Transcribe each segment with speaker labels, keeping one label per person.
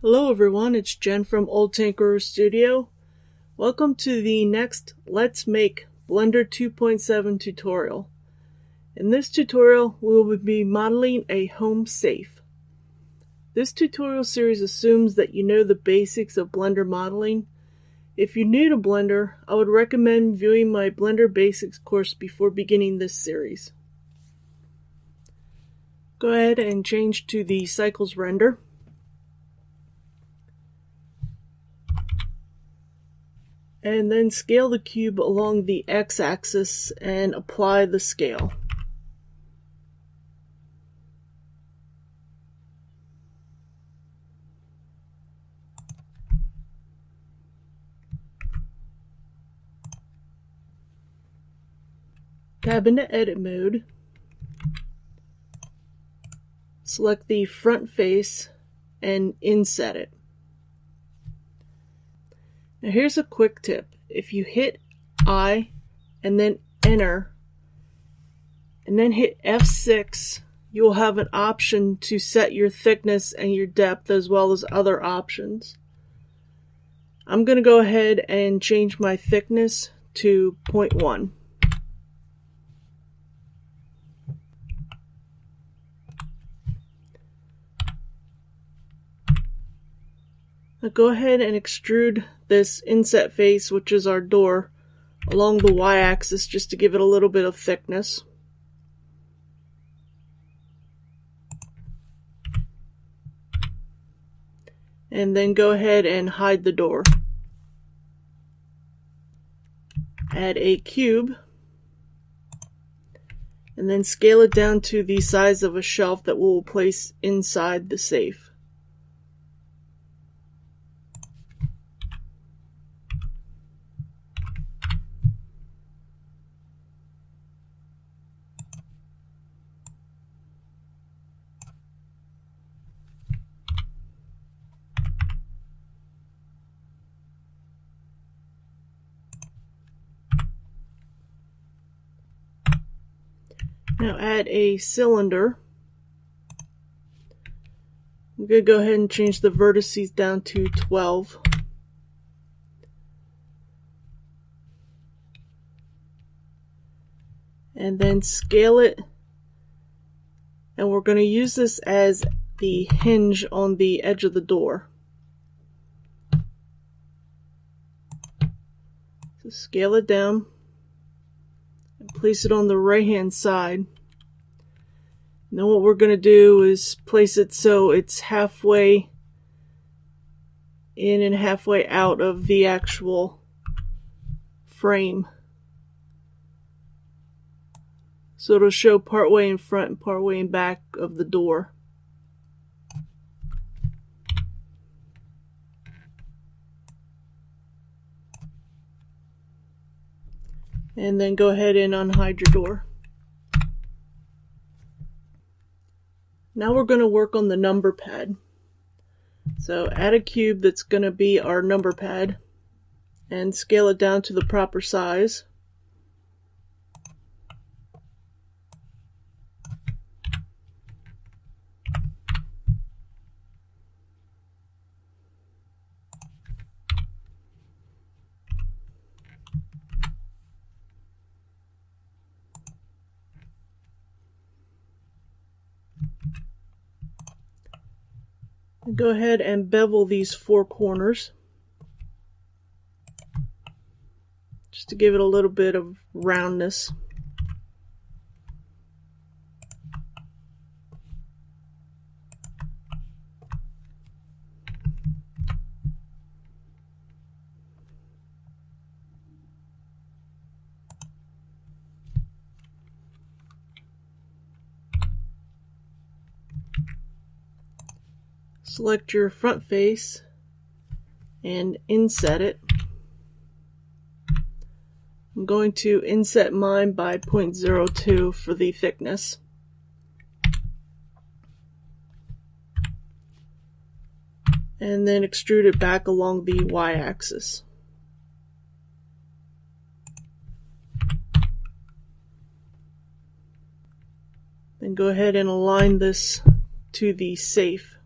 Speaker 1: Hello everyone, it's Jen from Old Tinkerer Studio. Welcome to the next Let's Make Blender 2.7 tutorial. In this tutorial, we will be modeling a home safe. This tutorial series assumes that you know the basics of Blender modeling. If you're new to Blender, I would recommend viewing my Blender Basics course before beginning this series. Go ahead and change to the Cycles render. And then scale the cube along the x-axis and apply the scale. Tab into edit mode. Select the front face and inset it. Now here's a quick tip. If you hit I and then enter and then hit F6, you will have an option to set your thickness and your depth as well as other options. I'm going to go ahead and change my thickness to 0.1. Now go ahead and extrude this inset face, which is our door, along the y-axis just to give it a little bit of thickness. And then go ahead and hide the door. Add a cube. And then scale it down to the size of a shelf that we'll place inside the safe. Now add a cylinder. I'm going to go ahead and change the vertices down to 12. And then scale it. And we're going to use this as the hinge on the edge of the door. So scale it down. Place it on the right hand side. Now what we're going to do is place it so it's halfway in and halfway out of the actual frame. So it'll show partway in front and partway in back of the door. And then go ahead and unhide your door. Now we're going to work on the number pad. So add a cube that's going to be our number pad and scale it down to the proper size. Go ahead and bevel these four corners just to give it a little bit of roundness. Select your front face and inset it. I'm going to inset mine by 0.02 for the thickness. And then extrude it back along the y-axis. Then go ahead and align this to the safe.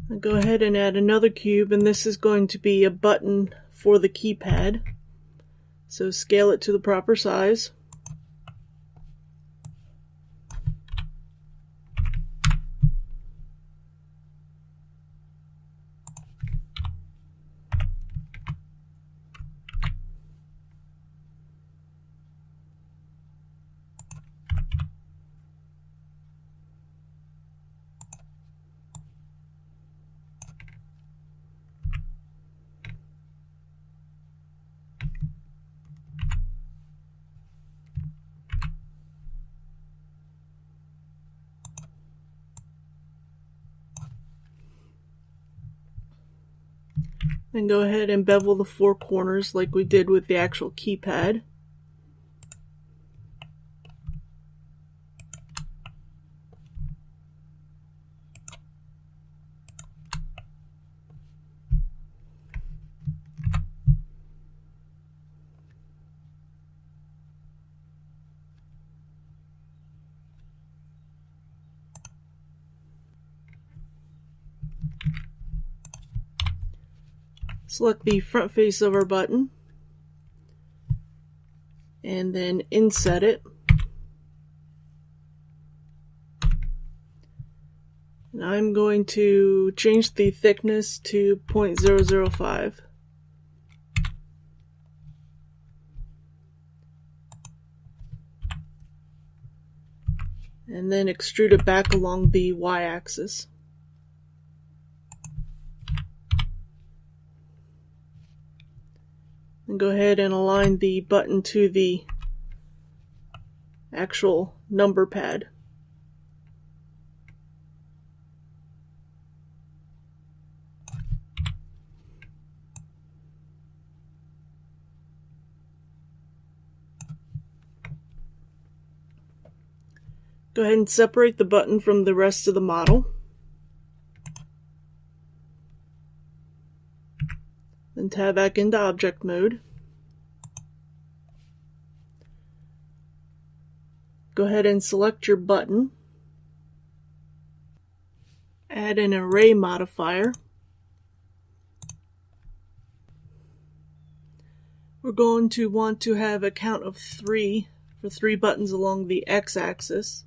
Speaker 1: I'll go ahead and add another cube, and this is going to be a button for the keypad. So scale it to the proper size. And go ahead and bevel the four corners like we did with the actual keypad. Select the front face of our button and then inset it. And I'm going to change the thickness to 0.005. And then extrude it back along the y-axis. And go ahead and align the button to the actual number pad. Go ahead and separate the button from the rest of the model. Then tab back into object mode. Go ahead and select your button. Add an array modifier. We're going to want to have a count of 3 for 3 buttons along the x-axis.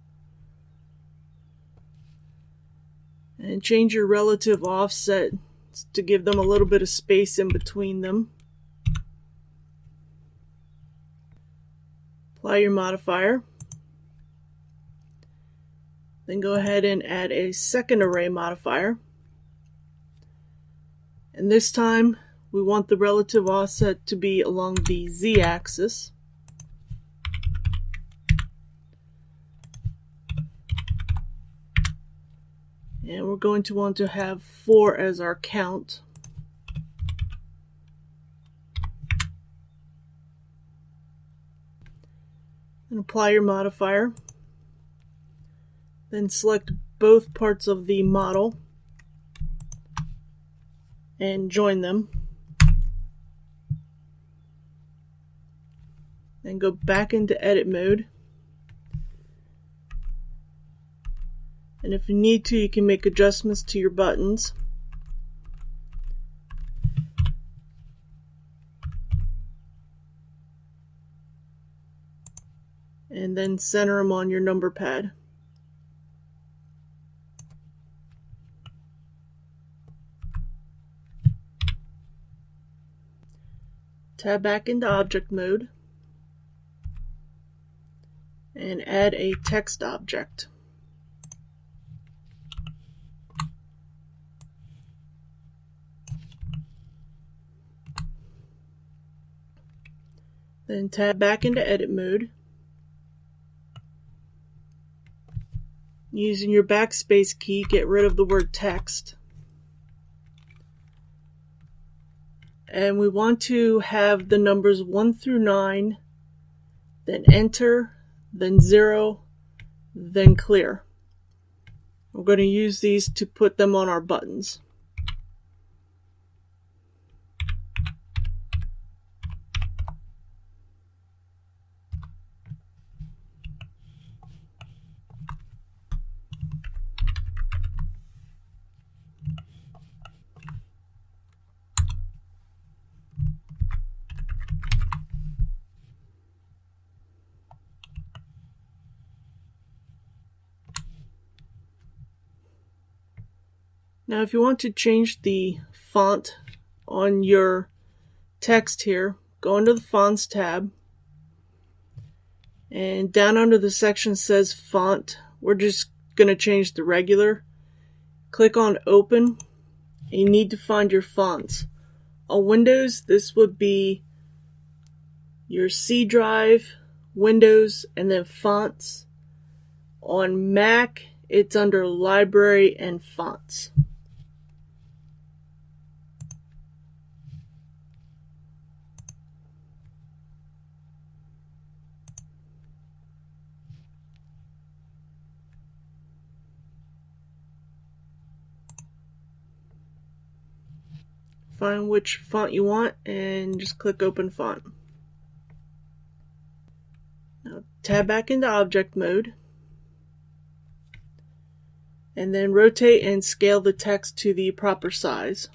Speaker 1: And change your relative offset to give them a little bit of space in between them. Apply your modifier. Then go ahead and add a second array modifier. And this time we want the relative offset to be along the z-axis. And we're going to want to have 4 as our count. And apply your modifier. Then select both parts of the model and join them. Then go back into edit mode. And if you need to, you can make adjustments to your buttons. And then center them on your number pad. Tab back into object mode and add a text object. Then tab back into edit mode. Using your backspace key, get rid of the word text. And we want to have the numbers 1 through 9, then enter, then 0, then clear. We're going to use these to put them on our buttons. Now if you want to change the font on your text here, go into the Fonts tab, and down under the section says Font, we're just going to change the regular. Click on Open, and you need to find your fonts. On Windows, this would be your C drive, Windows, and then Fonts. On Mac, it's under Library and Fonts. Find which font you want and just click Open Font. Now tab back into object mode, and then rotate and scale the text to the proper size.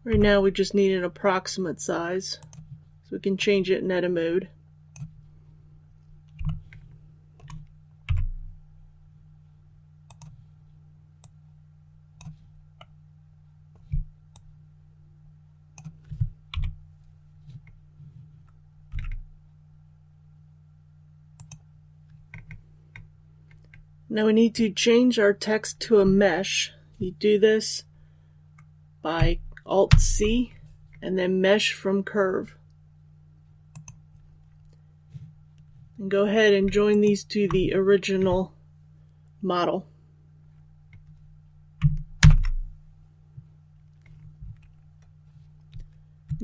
Speaker 1: Right now we just need an approximate size, so we can change it in edit mode. Now we need to change our text to a mesh. You do this by Alt-C and then Mesh from Curve. And go ahead and join these to the original model.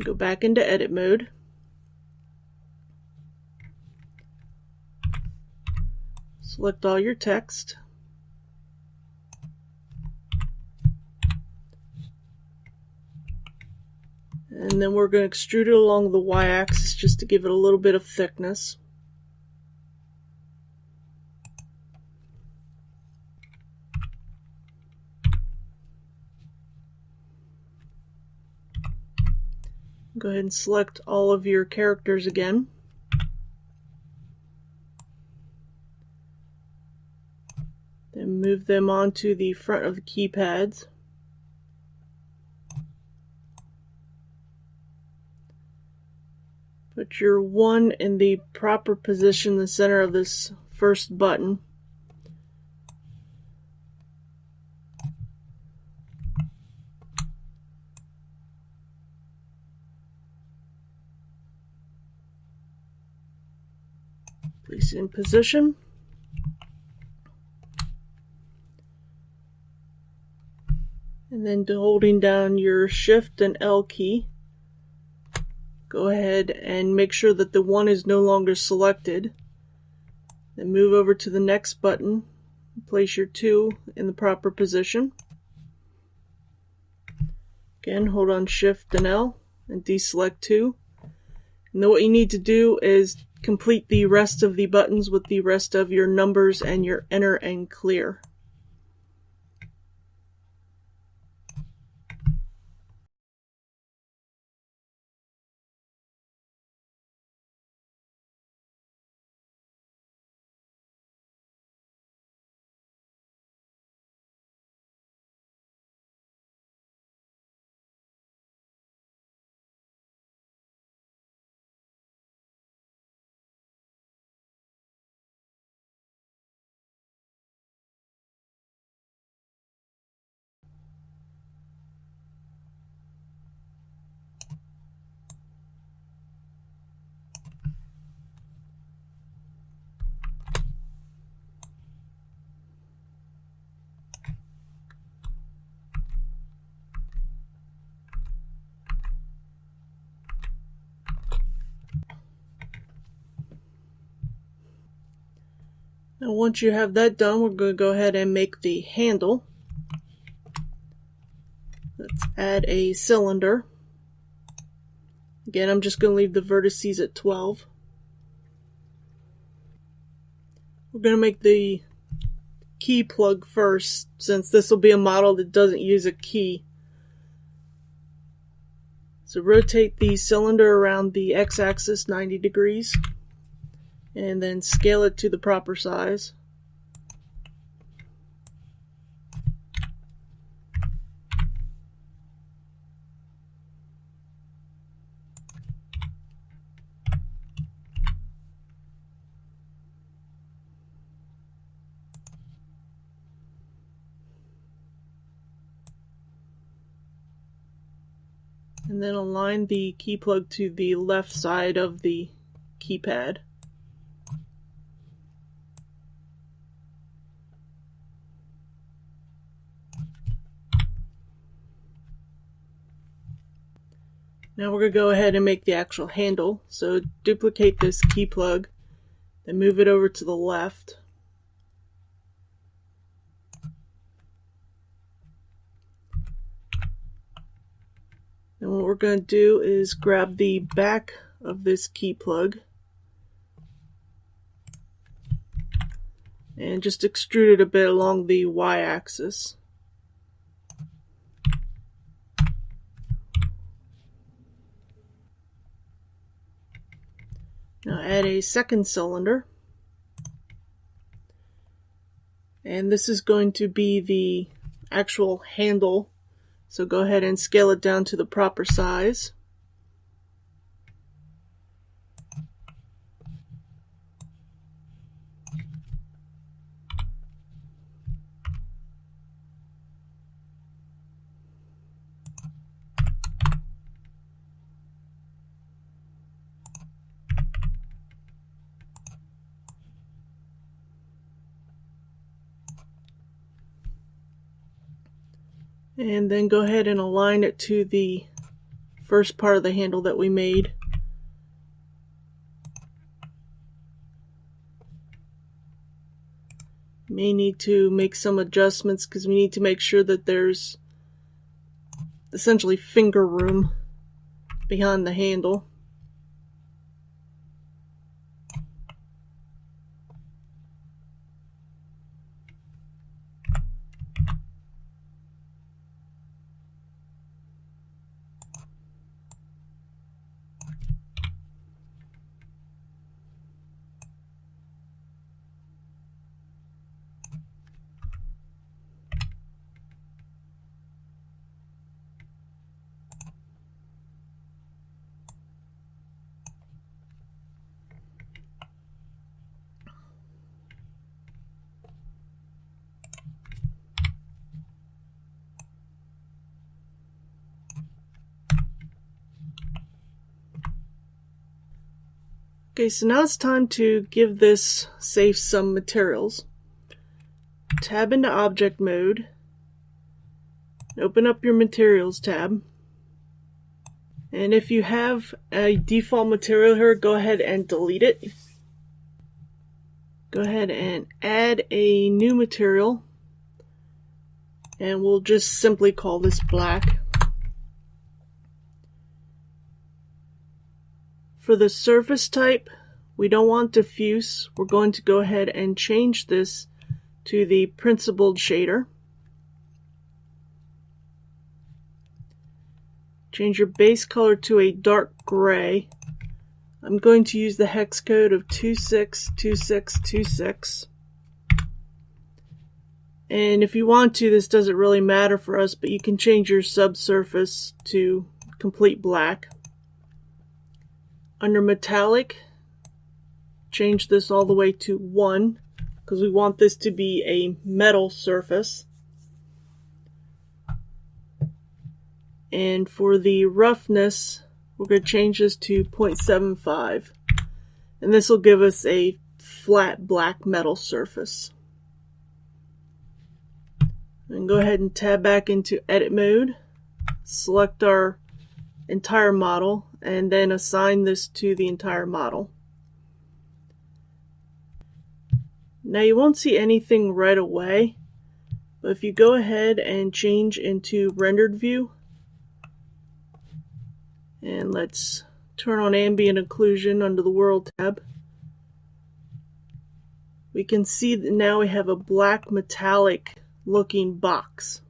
Speaker 1: Go back into edit mode. Select all your text. And then we're going to extrude it along the y-axis just to give it a little bit of thickness. Go ahead and select all of your characters again. Then move them onto the front of the keypads. Put your 1 in the proper position in the center of this first button. Place it in position. And then holding down your Shift and L key, go ahead and make sure that the 1 is no longer selected. Then move over to the next button. Place your 2 in the proper position. Again, hold on Shift and L and deselect 2. And then what you need to do is complete the rest of the buttons with the rest of your numbers and your enter and clear. Now once you have that done, we're going to go ahead and make the handle. Let's add a cylinder. Again, I'm just going to leave the vertices at 12. We're going to make the key plug first, since this will be a model that doesn't use a key. So rotate the cylinder around the x-axis 90 degrees and then scale it to the proper size. And then align the key plug to the left side of the keypad. Now we're going to go ahead and make the actual handle. So duplicate this key plug, then move it over to the left. And what we're going to do is grab the back of this key plug and just extrude it a bit along the y-axis. Now add a second cylinder, and this is going to be the actual handle, so go ahead and scale it down to the proper size. And then go ahead and align it to the first part of the handle that we made. May need to make some adjustments because we need to make sure that there's essentially finger room behind the handle. Okay, so now it's time to give this safe some materials. Tab into object mode, open up your materials tab, and if you have a default material here, go ahead and delete it. Go ahead and add a new material, and we'll just simply call this black. For the surface type, we don't want diffuse. We're going to go ahead and change this to the principled shader. Change your base color to a dark gray. I'm going to use the hex code of 262626. And if you want to, this doesn't really matter for us, but you can change your subsurface to complete black. Under metallic, change this all the way to 1 because we want this to be a metal surface. And for the roughness, we're going to change this to 0.75. And this will give us a flat black metal surface. And go ahead and tab back into edit mode. Select our entire model and then assign this to the entire model. Now you won't see anything right away, but if you go ahead and change into rendered view, and let's turn on ambient occlusion under the world tab, we can see that now we have a black metallic looking box.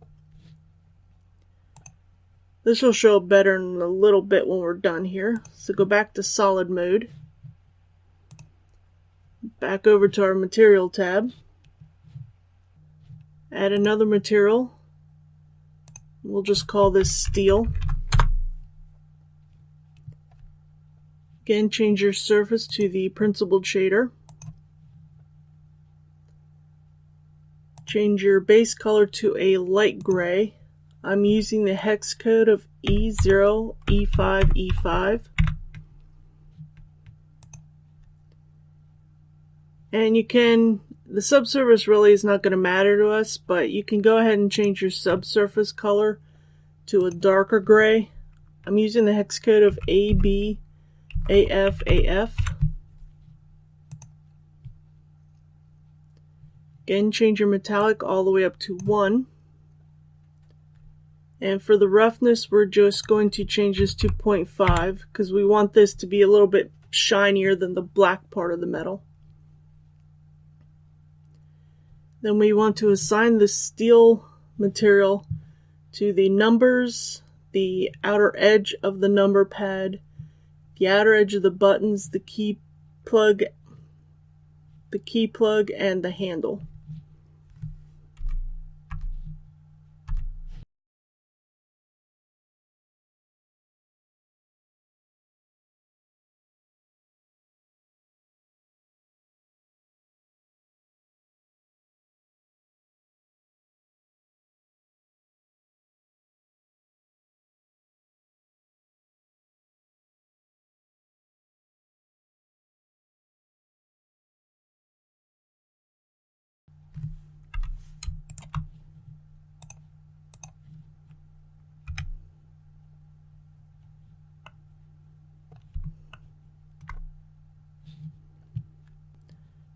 Speaker 1: This will show up better in a little bit when we're done here. So go back to solid mode. Back over to our material tab. Add another material. We'll just call this steel. Again, change your surface to the principled shader. Change your base color to a light gray. I'm using the hex code of E0, E5, E5. And you can, the subsurface really is not going to matter to us, but you can go ahead and change your subsurface color to a darker gray. I'm using the hex code of AB, AF, AF. Again, change your metallic all the way up to 1. And for the roughness, we're just going to change this to 0.5 because we want this to be a little bit shinier than the black part of the metal. Then we want to assign the steel material to the numbers, the outer edge of the number pad, the outer edge of the buttons, the key plug, and the handle.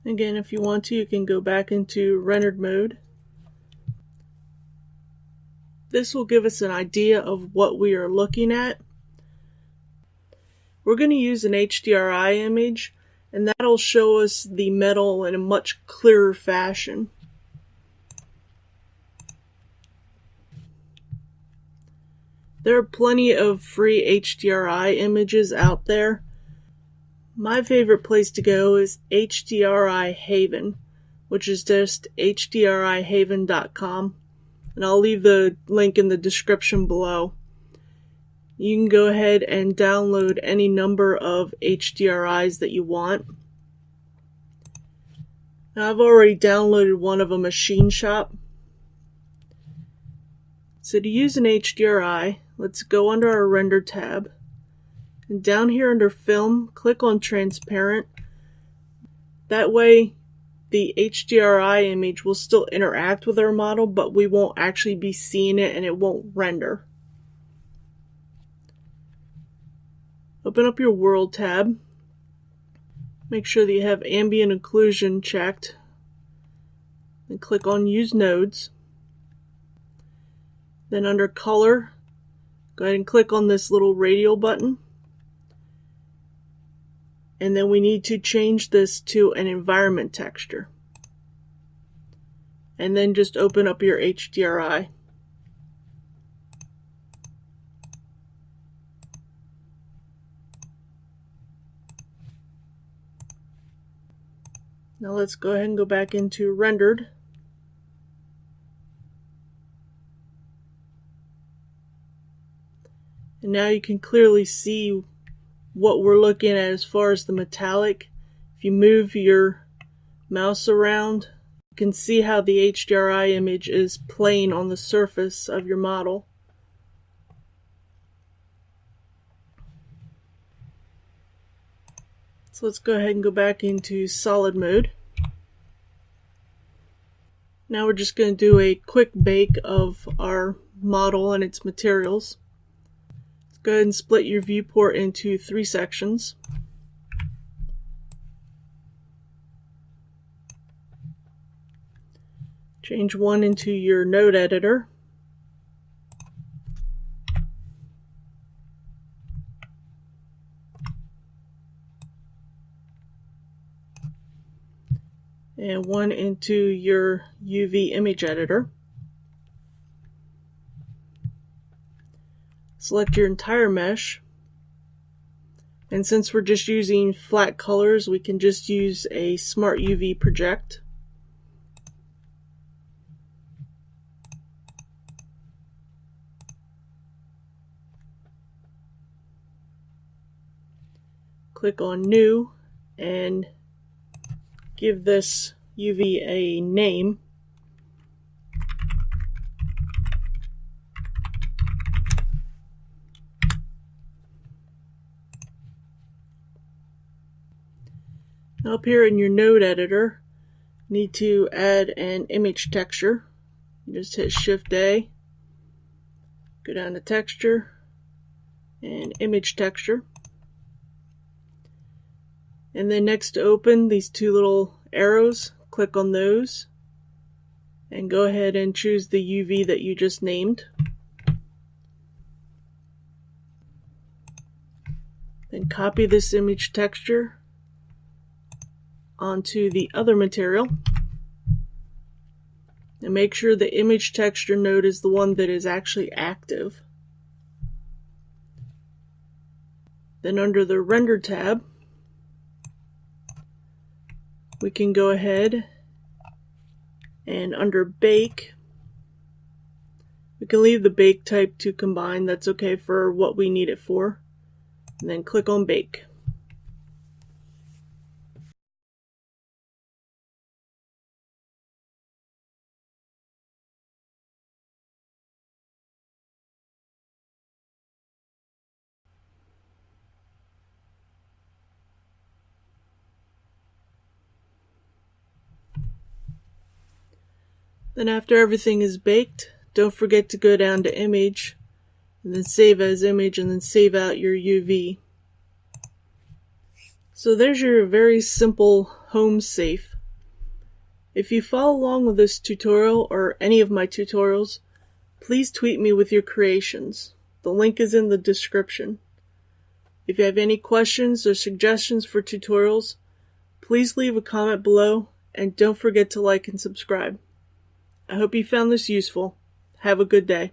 Speaker 1: Again, if you want to, you can go back into rendered mode. This will give us an idea of what we are looking at. We're going to use an HDRI image, and that'll show us the metal in a much clearer fashion. There are plenty of free HDRI images out there. My favorite place to go is HDRI Haven, which is just hdrihaven.com, and I'll leave the link in the description below. You can go ahead and download any number of HDRIs that you want. Now, I've already downloaded one of a machine shop. So to use an HDRI, let's go under our render tab. And down here under film, click on transparent. That way the HDRI image will still interact with our model, but we won't actually be seeing it and it won't render. Open up your world tab. Make sure that you have ambient occlusion checked. And click on use nodes. Then under color, go ahead and click on this little radial button. And then we need to change this to an environment texture. And then just open up your HDRI. Now let's go ahead and go back into rendered. And now you can clearly see what we're looking at as far as the metallic. If you move your mouse around, you can see how the HDRI image is playing on the surface of your model. So let's go ahead and go back into solid mode. Now we're just going to do a quick bake of our model and its materials. Let's go ahead and split your viewport into 3 sections. Change one into your node editor. and one into your UV image editor. Select your entire mesh, and since we're just using flat colors, we can just use a Smart UV project. Click on New and give this UV a name. Up here in your node editor, you need to add an image texture. You just hit Shift A, go down to Texture and Image Texture. And then next to open, these two little arrows, click on those and go ahead and choose the UV that you just named. Then copy this image texture onto the other material and make sure the image texture node is the one that is actually active. Then under the Render tab, we can go ahead and under Bake, we can leave the bake type to combine. That's okay for what we need it for. And then click on Bake. Then after everything is baked, don't forget to go down to Image and then Save as Image and then save out your UV. So there's your very simple home safe. If you follow along with this tutorial or any of my tutorials, please tweet me with your creations. The link is in the description. If you have any questions or suggestions for tutorials, please leave a comment below and don't forget to like and subscribe. I hope you found this useful. Have a good day.